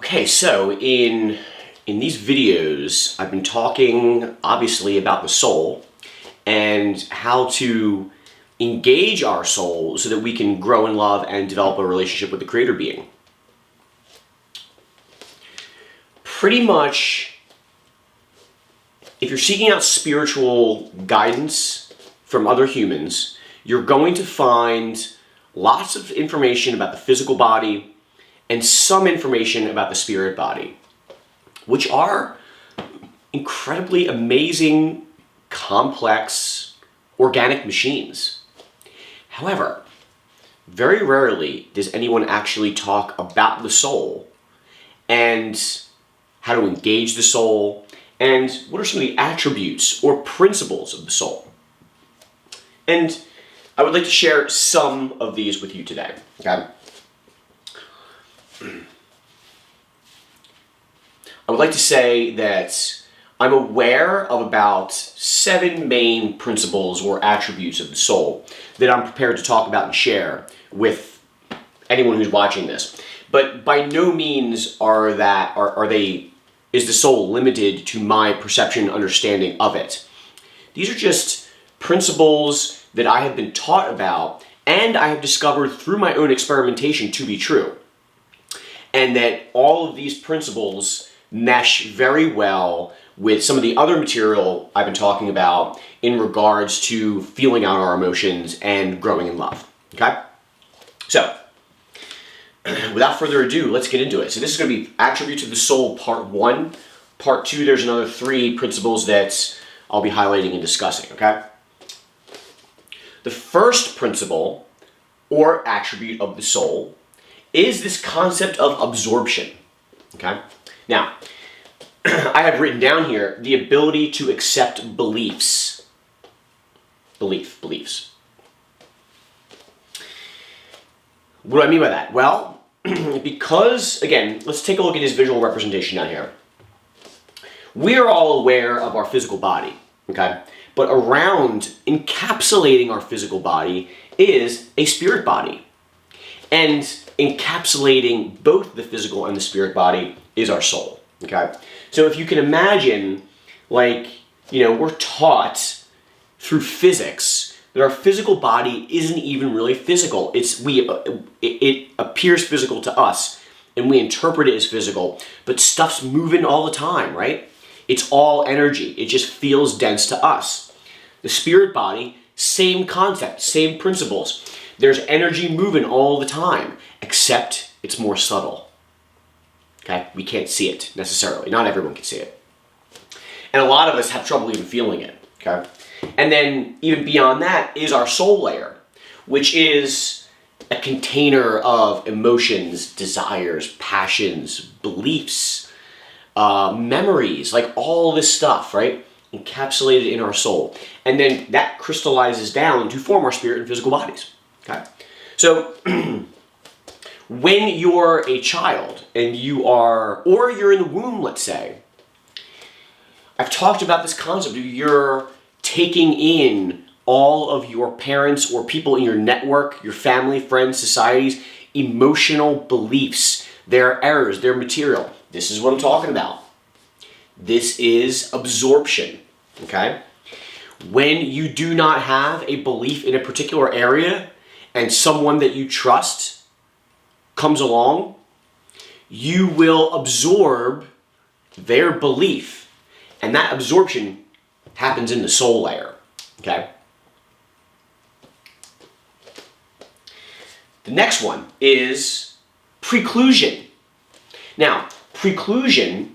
Okay, so in these videos, I've been talking obviously about the soul and how to engage our soul so that we can grow in love and develop a relationship with the Creator being. Pretty much, if you're seeking out spiritual guidance from other humans, you're going to find lots of information about the physical body and some information about the spirit body, which are incredibly amazing, complex, organic machines. However, very rarely does anyone actually talk about the soul and how to engage the soul and what are some of the attributes or principles of the soul. And I would like to share some of these with you today. Okay? I would like to say that I'm aware of about 7 main principles or attributes of the soul that I'm prepared to talk about and share with anyone who's watching this. But by no means is the soul limited to my perception and understanding of it. These are just principles that I have been taught about and I have discovered through my own experimentation to be true. And that all of these principles mesh very well with some of the other material I've been talking about in regards to feeling out our emotions and growing in love. Okay? So, without further ado, let's get into it. So this is going to be Attributes of the Soul Part 1. Part 2, there's another 3 principles that I'll be highlighting and discussing. Okay? The first principle, or attribute of the soul, is this concept of absorption. Okay? Now, I have written down here the ability to accept beliefs. Beliefs. What do I mean by that? Well, because, again, let's take a look at his visual representation down here. We are all aware of our physical body, okay? But around, encapsulating our physical body is a spirit body. And encapsulating both the physical and the spirit body is our soul, okay? So if you can imagine, we're taught through physics that our physical body isn't even really physical. It appears physical to us, and we interpret it as physical, but stuff's moving all the time, right? It's all energy. It just feels dense to us. The spirit body, same concept, same principles. There's energy moving all the time, except it's more subtle. Okay? We can't see it necessarily. Not everyone can see it. And a lot of us have trouble even feeling it. Okay? And then even beyond that is our soul layer, which is a container of emotions, desires, passions, beliefs, memories, like all this stuff, right? Encapsulated in our soul. And then that crystallizes down to form our spirit and physical bodies. Okay? So, when you're a child and or you're in the womb, let's say, I've talked about this concept of you're taking in all of your parents or people in your network, your family, friends, societies, emotional beliefs, their errors, their material. This is what I'm talking about. This is absorption, okay? When you do not have a belief in a particular area and someone that you trust comes along, you will absorb their belief. And that absorption happens in the soul layer, okay? The next one is preclusion. Now, preclusion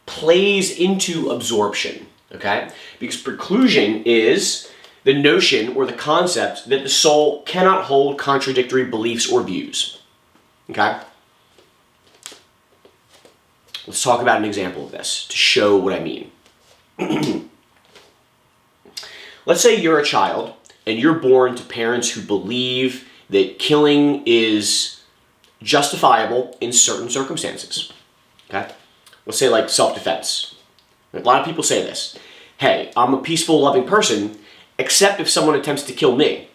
plays into absorption, okay? Because preclusion is the notion or the concept that the soul cannot hold contradictory beliefs or views, okay? Let's talk about an example of this to show what I mean. Let's say you're a child and you're born to parents who believe that killing is justifiable in certain circumstances, okay? Let's say like self-defense. A lot of people say this. Hey, I'm a peaceful, loving person, except if someone attempts to kill me,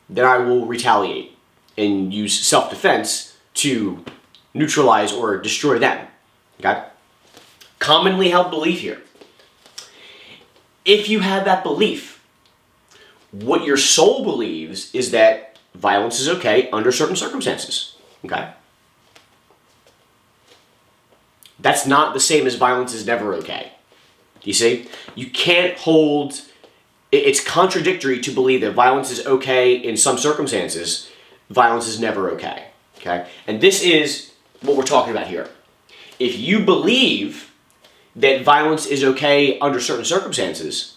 then I will retaliate and use self-defense to neutralize or destroy them. Okay? Commonly held belief here. If you have that belief, what your soul believes is that violence is okay under certain circumstances. Okay? That's not the same as violence is never okay. You see? You can't hold... It's contradictory to believe that violence is okay in some circumstances. Violence is never okay. Okay? And this is what we're talking about here. If you believe that violence is okay under certain circumstances,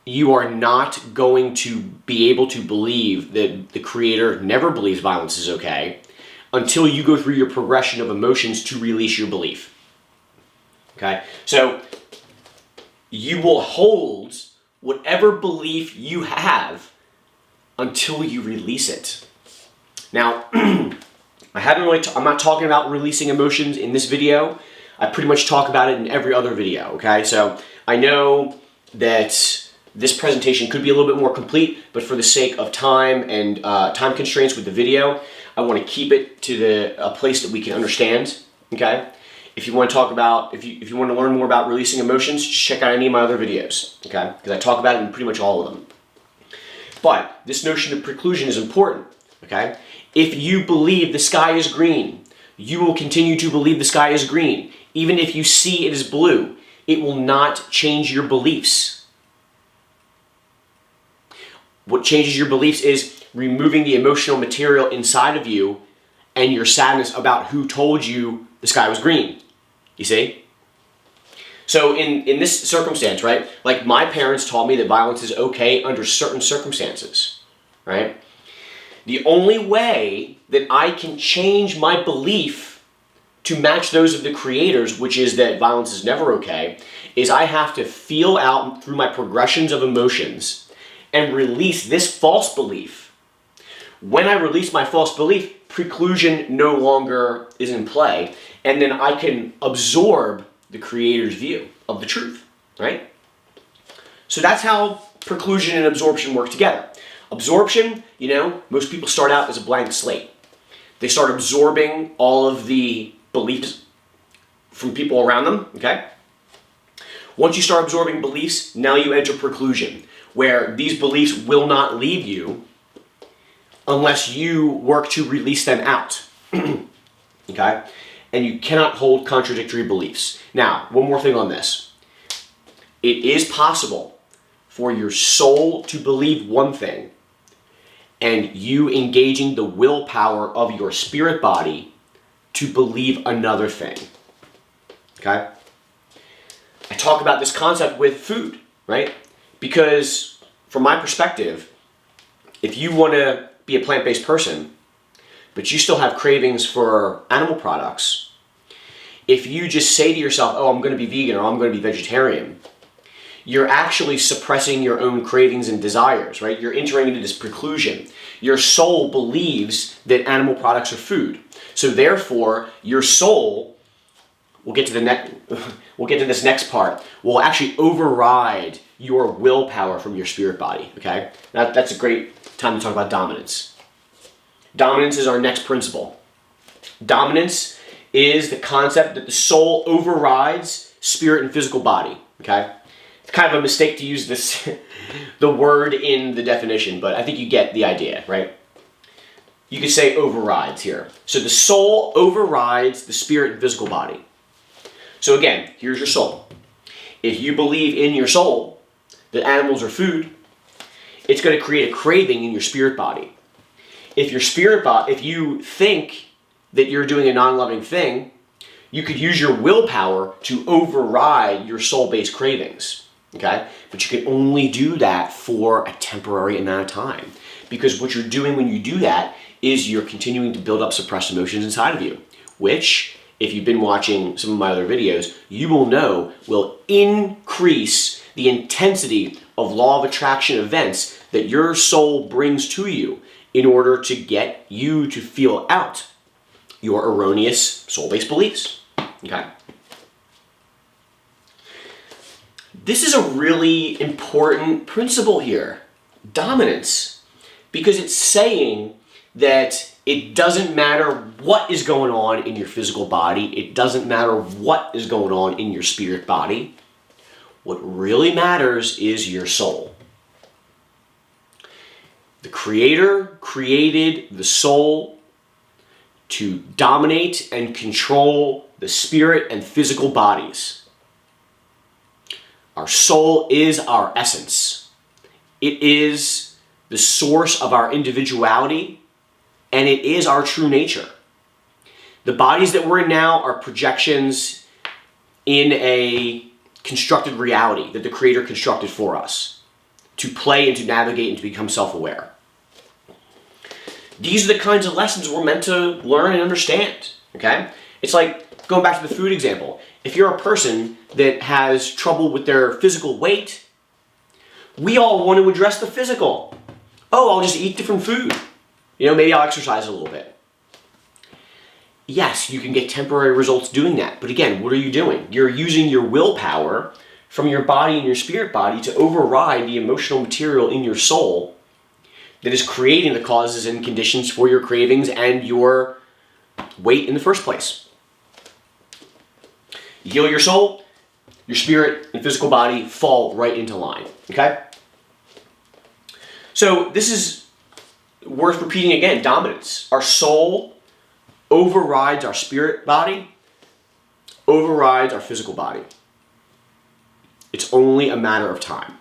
you are not going to be able to believe that the Creator never believes violence is okay until you go through your progression of emotions to release your belief. Okay? So, you will hold whatever belief you have until you release it. Now, I'm not talking about releasing emotions in this video. I pretty much talk about it in every other video, okay? So I know that this presentation could be a little bit more complete, but for the sake of time and time constraints with the video, I want to keep it to a place that we can understand, okay? If you want to talk about, if you want to learn more about releasing emotions, just check out any of my other videos, okay? Because I talk about it in pretty much all of them. But this notion of preclusion is important, okay? If you believe the sky is green, you will continue to believe the sky is green. Even if you see it is blue, it will not change your beliefs. What changes your beliefs is removing the emotional material inside of you and your sadness about who told you the sky was green. You see? So in this circumstance, right, like my parents taught me that violence is okay under certain circumstances, right? The only way that I can change my belief to match those of the Creator's, which is that violence is never okay, is I have to feel out through my progressions of emotions and release this false belief. When I release my false belief, preclusion no longer is in play, and then I can absorb the Creator's view of the truth, right? So that's how preclusion and absorption work together. Absorption, most people start out as a blank slate. They start absorbing all of the beliefs from people around them, okay? Once you start absorbing beliefs, now you enter preclusion, where these beliefs will not leave you unless you work to release them out, okay? And you cannot hold contradictory beliefs. Now, one more thing on this. It is possible for your soul to believe one thing and you engaging the willpower of your spirit body to believe another thing, okay? I talk about this concept with food, right? Because from my perspective, if you want to be a plant-based person, but you still have cravings for animal products, if you just say to yourself, oh, I'm going to be vegan or I'm going to be vegetarian, you're actually suppressing your own cravings and desires, right? You're entering into this preclusion. Your soul believes that animal products are food. So therefore, your soul, we'll get to this next part, will actually override your willpower from your spirit body, okay? That's a great time to talk about dominance. Dominance is our next principle. Dominance is the concept that the soul overrides spirit and physical body, okay? It's kind of a mistake to use this, the word in the definition, but I think you get the idea, right? You could say overrides here. So the soul overrides the spirit and physical body. So again, here's your soul. If you believe in your soul that animals are food, it's going to create a craving in your spirit body. If you think that you're doing a non-loving thing, you could use your willpower to override your soul-based cravings, okay? But you can only do that for a temporary amount of time, because what you're doing when you do that is you're continuing to build up suppressed emotions inside of you, which, if you've been watching some of my other videos, you will know will increase the intensity of law of attraction events that your soul brings to you in order to get you to feel out your erroneous soul-based beliefs, okay? This is a really important principle here, dominance, because it's saying that it doesn't matter what is going on in your physical body, it doesn't matter what is going on in your spirit body. What really matters is your soul. The Creator created the soul to dominate and control the spirit and physical bodies. Our soul is our essence. It is the source of our individuality, and it is our true nature. The bodies that we're in now are projections in a constructed reality that the Creator constructed for us to play and to navigate and to become self-aware. These are the kinds of lessons we're meant to learn and understand, okay? It's like, going back to the food example, if you're a person that has trouble with their physical weight, we all want to address the physical. Oh, I'll just eat different food. Maybe I'll exercise a little bit. Yes, you can get temporary results doing that. But again, what are you doing? You're using your willpower from your body and your spirit body to override the emotional material in your soul that is creating the causes and conditions for your cravings and your weight in the first place. You heal your soul, your spirit and physical body fall right into line, okay? So this is worth repeating again, dominance. Our soul overrides our spirit body, overrides our physical body. It's only a matter of time.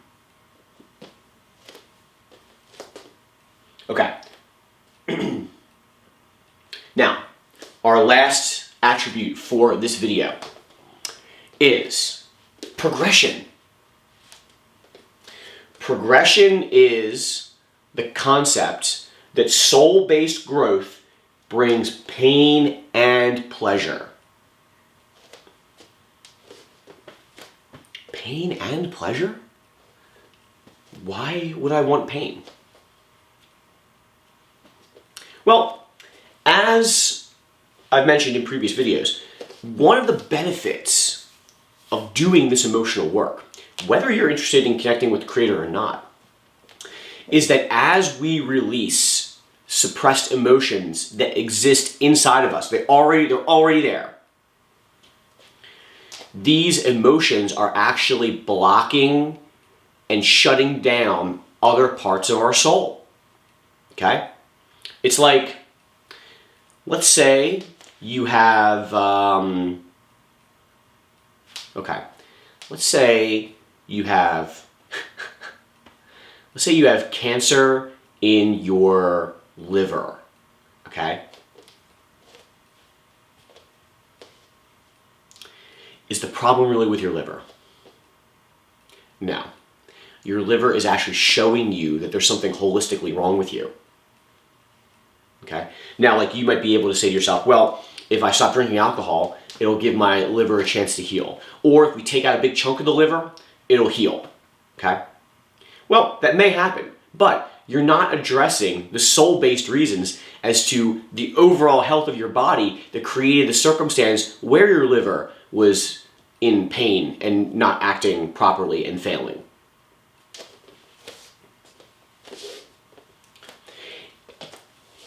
Okay. Now, our last attribute for this video is progression. Progression is the concept that soul-based growth brings pain and pleasure. Pain and pleasure? Why would I want pain? Well, as I've mentioned in previous videos, one of the benefits of doing this emotional work, whether you're interested in connecting with the Creator or not, is that as we release suppressed emotions that exist inside of us, they're already there. These emotions are actually blocking and shutting down other parts of our soul. Okay? It's like, let's say you have, let's say you have cancer in your liver, okay? Is the problem really with your liver? No. Your liver is actually showing you that there's something holistically wrong with you. Okay? Now, like, you might be able to say to yourself, well, if I stop drinking alcohol, it'll give my liver a chance to heal. Or if we take out a big chunk of the liver, it'll heal. Okay? Well, that may happen, but you're not addressing the soul-based reasons as to the overall health of your body that created the circumstance where your liver was in pain and not acting properly and failing.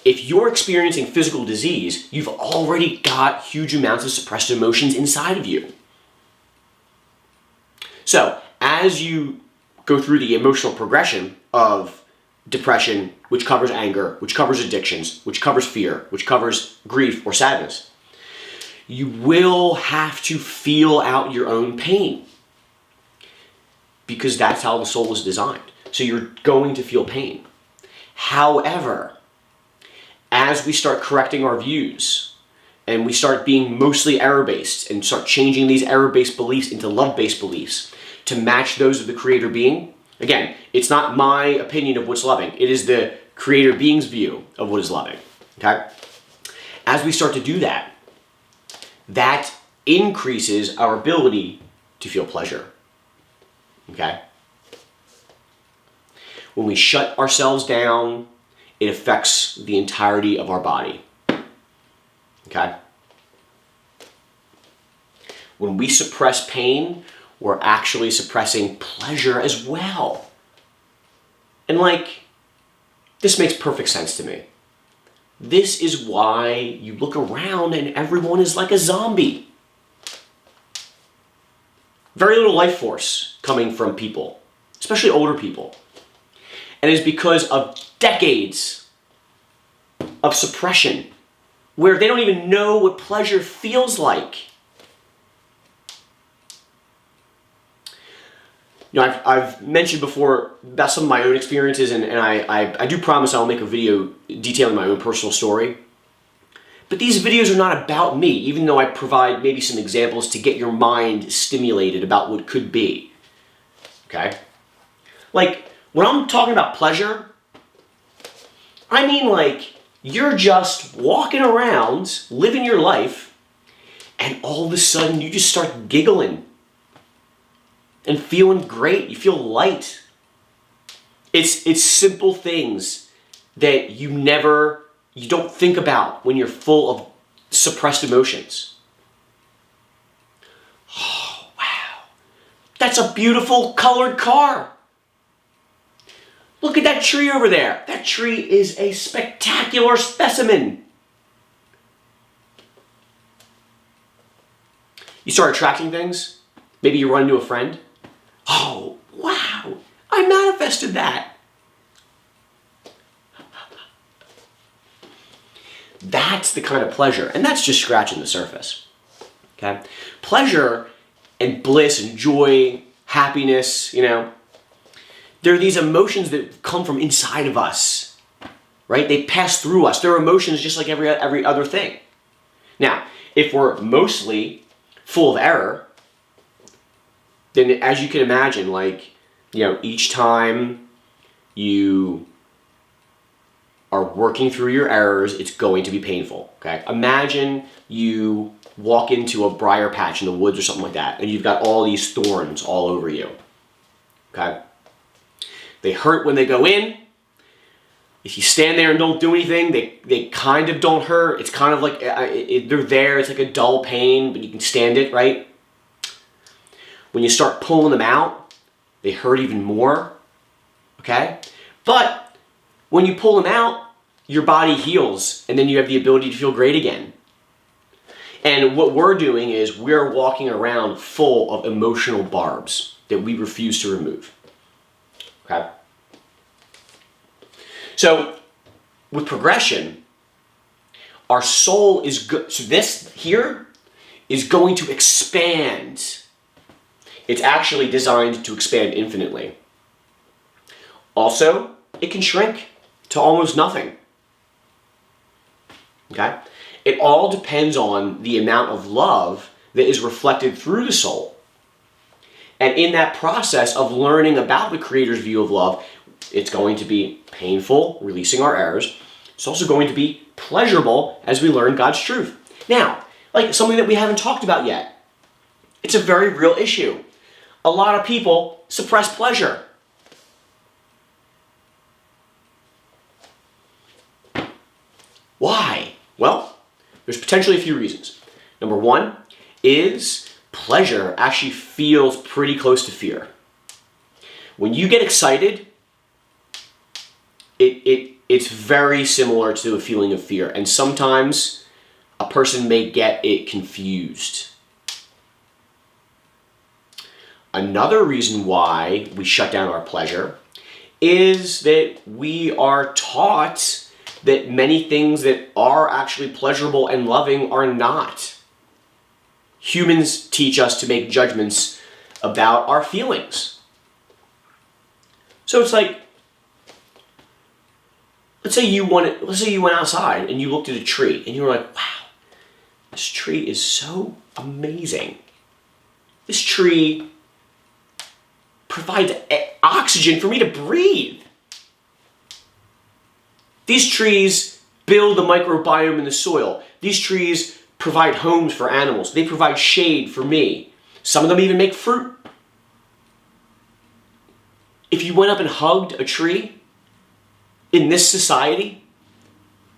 If you're experiencing physical disease, you've already got huge amounts of suppressed emotions inside of you. So, as you go through the emotional progression of depression, which covers anger, which covers addictions, which covers fear, which covers grief or sadness, you will have to feel out your own pain. Because that's how the soul was designed. So you're going to feel pain. However, as we start correcting our views and we start being mostly error-based and start changing these error-based beliefs into love-based beliefs to match those of the Creator being, again, it's not my opinion of what's loving. It is the Creator being's view of what is loving. Okay? As we start to do that, that increases our ability to feel pleasure. Okay? When we shut ourselves down, it affects the entirety of our body. Okay? When we suppress pain, we're actually suppressing pleasure as well. And this makes perfect sense to me. This is why you look around and everyone is like a zombie. Very little life force coming from people, especially older people. And it's because of decades of suppression where they don't even know what pleasure feels like. You know, I've mentioned before about some of my own experiences, and I do promise I'll make a video detailing my own personal story. But these videos are not about me, even though I provide maybe some examples to get your mind stimulated about what could be. Okay? Like, when I'm talking about pleasure, I mean like you're just walking around, living your life, and all of a sudden you just start giggling and feeling great. You feel light. It's simple things that you don't think about when you're full of suppressed emotions. Oh, wow. That's a beautiful colored car. Look at that tree over there. That tree is a spectacular specimen. You start attracting things. Maybe you run into a friend. Oh, wow. I manifested that. That's the kind of pleasure, and that's just scratching the surface. Okay? Pleasure and bliss and joy, happiness, they're these emotions that come from inside of us, right? They pass through us. They're emotions just like every other thing. Now, if we're mostly full of error, then as you can imagine, each time you are working through your errors, it's going to be painful, okay? Imagine you walk into a briar patch in the woods or something like that, and you've got all these thorns all over you, okay? They hurt when they go in. If you stand there and don't do anything, they kind of don't hurt. It's kind of like, they're there, it's like a dull pain, but you can stand it, right? When you start pulling them out, they hurt even more, okay? But when you pull them out, your body heals, and then you have the ability to feel great again. And what we're doing is we're walking around full of emotional barbs that we refuse to remove, okay? So, with progression, our soul is good. So this here is going to expand. It's actually designed to expand infinitely. Also, it can shrink to almost nothing. Okay? It all depends on the amount of love that is reflected through the soul. And in that process of learning about the Creator's view of love, it's going to be painful, releasing our errors. It's also going to be pleasurable as we learn God's truth. Now, like something that we haven't talked about yet. It's a very real issue. A lot of people suppress pleasure. Why? Well, there's potentially a few reasons. Number one is pleasure actually feels pretty close to fear. When you get excited, it's very similar to a feeling of fear, and sometimes a person may get it confused. Another reason why we shut down our pleasure is that we are taught that many things that are actually pleasurable and loving are not. Humans teach us to make judgments about our feelings. So it's like, let's say you went outside and you looked at a tree and you were like, wow, this tree is so amazing. This tree provides oxygen for me to breathe. These trees build the microbiome in the soil. These trees provide homes for animals. They provide shade for me. Some of them even make fruit. If you went up and hugged a tree, in this society,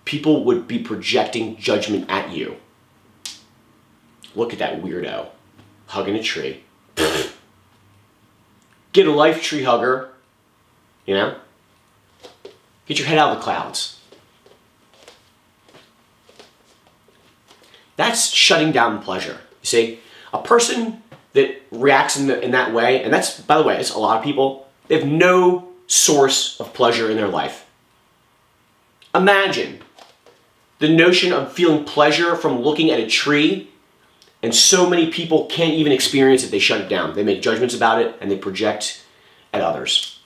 people would be projecting judgment at you. Look at that weirdo hugging a tree. Get a life tree hugger, Get your head out of the clouds. that's shutting down pleasure. You see, a person that reacts in that way, and that's, by the way, it's a lot of people, they have no source of pleasure in their life. Imagine the notion of feeling pleasure from looking at a tree, and so many people can't even experience it. They shut it down. They make judgments about it, and they project at others.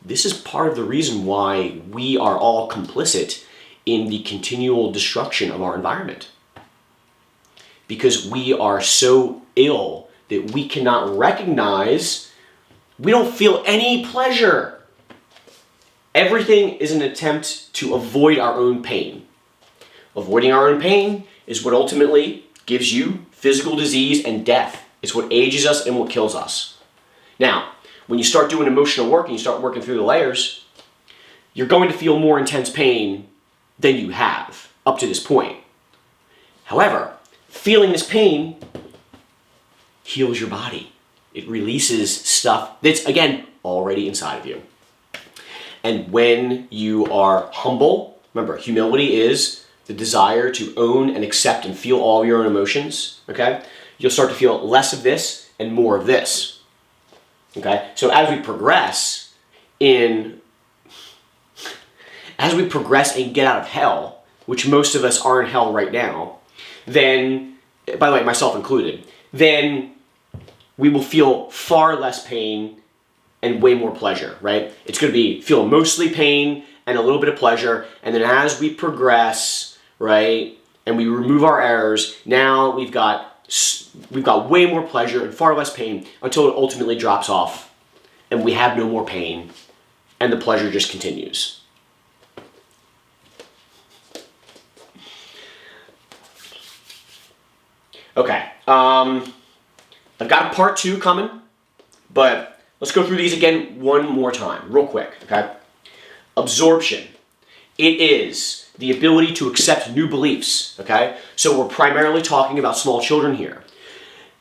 This is part of the reason why we are all complicit in the continual destruction of our environment. Because we are so ill that we cannot recognize, we don't feel any pleasure. Everything is an attempt to avoid our own pain. Avoiding our own pain is what ultimately gives you physical disease and death. It's what ages us and what kills us. Now, when you start doing emotional work and you start working through the layers, you're going to feel more intense pain than you have up to this point. However, feeling this pain heals your body. It releases stuff that's, again, already inside of you. And when you are humble, remember, humility is the desire to own and accept and feel all your own emotions, okay? You'll start to feel less of this and more of this, okay? So as we progress and get out of hell, which most of us are in hell right now, then, by the way, myself included, then we will feel far less pain and way more pleasure, right? It's going to be feel mostly pain and a little bit of pleasure, and then as we progress, right, and we remove our errors, now we've got way more pleasure and far less pain until it ultimately drops off, and we have no more pain, and the pleasure just continues. Okay, I've got a part 2 coming, but let's go through these again one more time, real quick, okay? Absorption. It is the ability to accept new beliefs, okay? So we're primarily talking about small children here.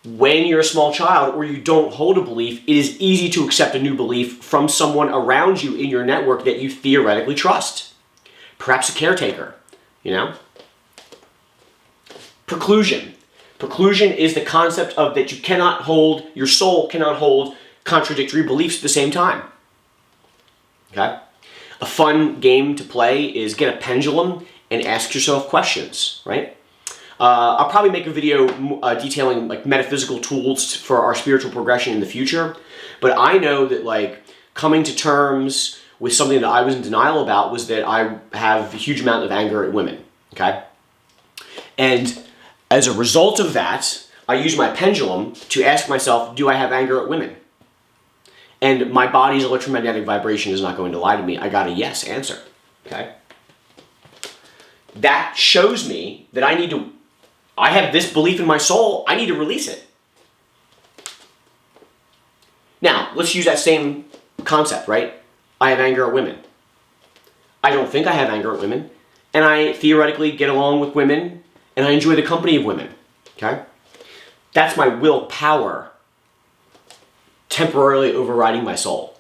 When you're a small child or you don't hold a belief, it is easy to accept a new belief from someone around you in your network that you theoretically trust. Perhaps a caretaker, you know? Preclusion. Preclusion is the concept of that your soul cannot hold contradictory beliefs at the same time. Okay? A fun game to play is get a pendulum and ask yourself questions, right? I'll probably make a video detailing like metaphysical tools for our spiritual progression in the future, but I know that like coming to terms with something that I was in denial about was that I have a huge amount of anger at women, okay? And as a result of that, I use my pendulum to ask myself, do I have anger at women? And my body's electromagnetic vibration is not going to lie to me. I got a yes answer, okay? That shows me that I have this belief in my soul, I need to release it. Now, let's use that same concept, right? I have anger at women. I don't think I have anger at women, and I theoretically get along with women, and I enjoy the company of women, okay? That's my willpower temporarily overriding my soul,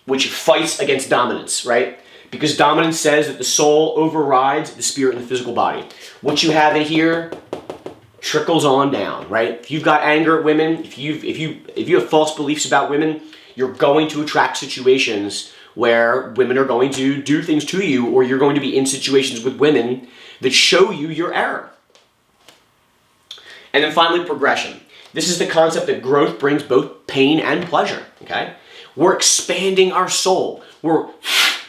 which fights against dominance, right? Because dominance says that the soul overrides the spirit and the physical body. What you have in here trickles on down, right? If you've got anger at women, if you have false beliefs about women, you're going to attract situations where women are going to do things to you, or you're going to be in situations with women that show you your error. And then finally, progression. This is the concept that growth brings both pain and pleasure, okay? We're expanding our soul. We're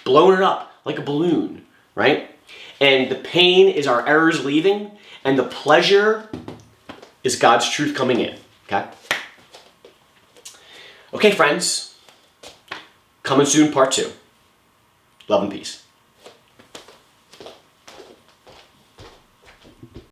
blowing it up like a balloon, right? And the pain is our errors leaving, and the pleasure is God's truth coming in, okay? Okay, friends. Coming soon, part 2. Love and peace.